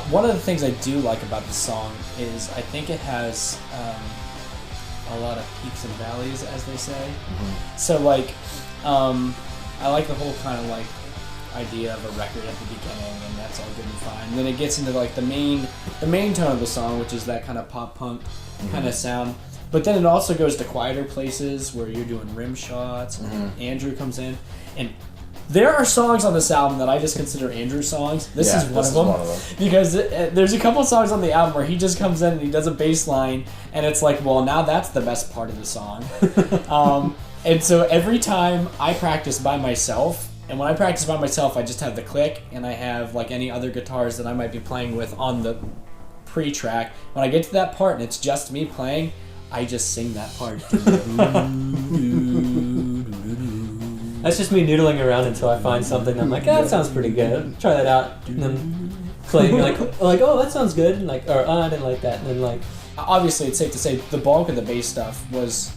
one of the things I do like about the song is I think it has a lot of peaks and valleys, as they say. Mm-hmm. So like, I like the whole kind of like idea of a record at the beginning, and that's all good and fine. And then it gets into like the main tone of the song, which is that kind of pop punk kind of sound. But then it also goes to quieter places where you're doing rim shots. Mm-hmm. Andrew comes in, and there are songs on this album that I just consider Andrew songs. This is one of them. Because there's a couple songs on the album where he just comes in and he does a bass line, and it's like, well, now that's the best part of the song. And so every time I practice by myself, and when I practice by myself, I just have the click, and I have like any other guitars that I might be playing with on the pre-track. When I get to that part and it's just me playing, I just sing that part. That's just me noodling around until I find something. I'm like, that sounds pretty good. Try that out. And then play, and you're like, oh, that sounds good. And like, or I didn't like that. And then like, obviously, it's safe to say the bulk of the bass stuff was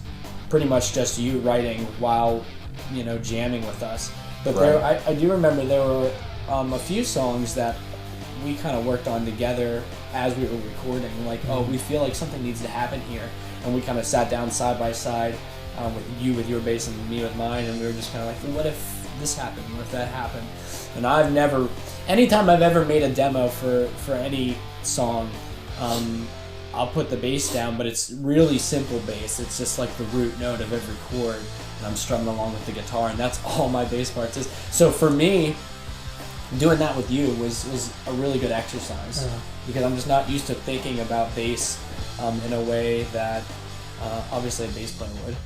pretty much just you writing while, jamming with us. But right. I do remember there were a few songs that we kind of worked on together as we were recording. Like, oh, we feel like something needs to happen here, and we kind of sat down side by side. With your bass and me with mine, and we were just kind of like, well, what if this happened? What if that happened? And anytime I've ever made a demo for any song, I'll put the bass down, but it's really simple bass. It's just like the root note of every chord, and I'm strumming along with the guitar, and that's all my bass parts is. So for me, doing that with you was a really good exercise, because I'm just not used to thinking about bass in a way that obviously a bass player would.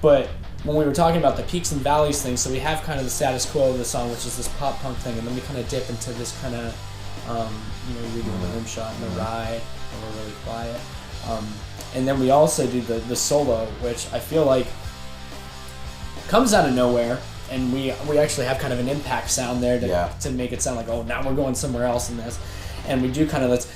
But when we were talking about the peaks and valleys thing, so we have kind of the status quo of the song, which is this pop punk thing, and then we kind of dip into this kind of, you're doing the rim shot and the ride, and we're really quiet. And then we also do the solo, which I feel like comes out of nowhere, and we actually have kind of an impact sound there to make it sound like, oh, now we're going somewhere else in this. And we do kind of this,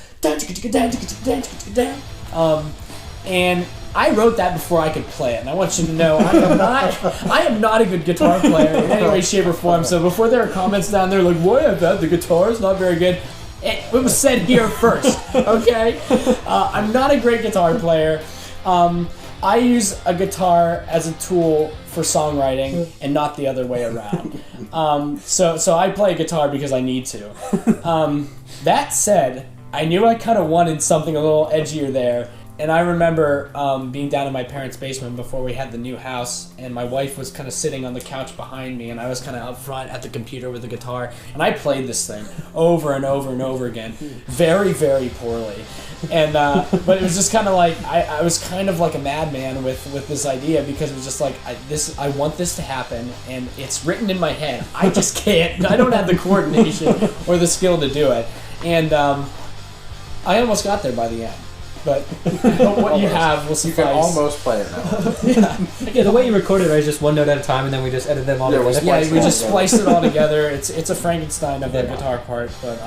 and I wrote that before I could play it, and I want you to know I am not a good guitar player in any way, shape, or form. So before there are comments down there like, "Why that the guitar is not very good," it was said here first. Okay, I'm not a great guitar player. I use a guitar as a tool for songwriting and not the other way around. So I play guitar because I need to. That said, I knew I kind of wanted something a little edgier there. And I remember being down in my parents' basement before we had the new house, and my wife was kind of sitting on the couch behind me, and I was kind of up front at the computer with the guitar, and I played this thing over and over and over again, very, very poorly. And but it was just kind of like, I was kind of like a madman with this idea, because it was just like, I want this to happen, and it's written in my head. I just can't. I don't have the coordination or the skill to do it. And I almost got there by the end. But what you have will suffice. You can almost play it now. Yeah, the way you recorded it is just one note at a time, and then we just edit them all together. Yeah, we just spliced it all together. It's a Frankenstein of a guitar part, but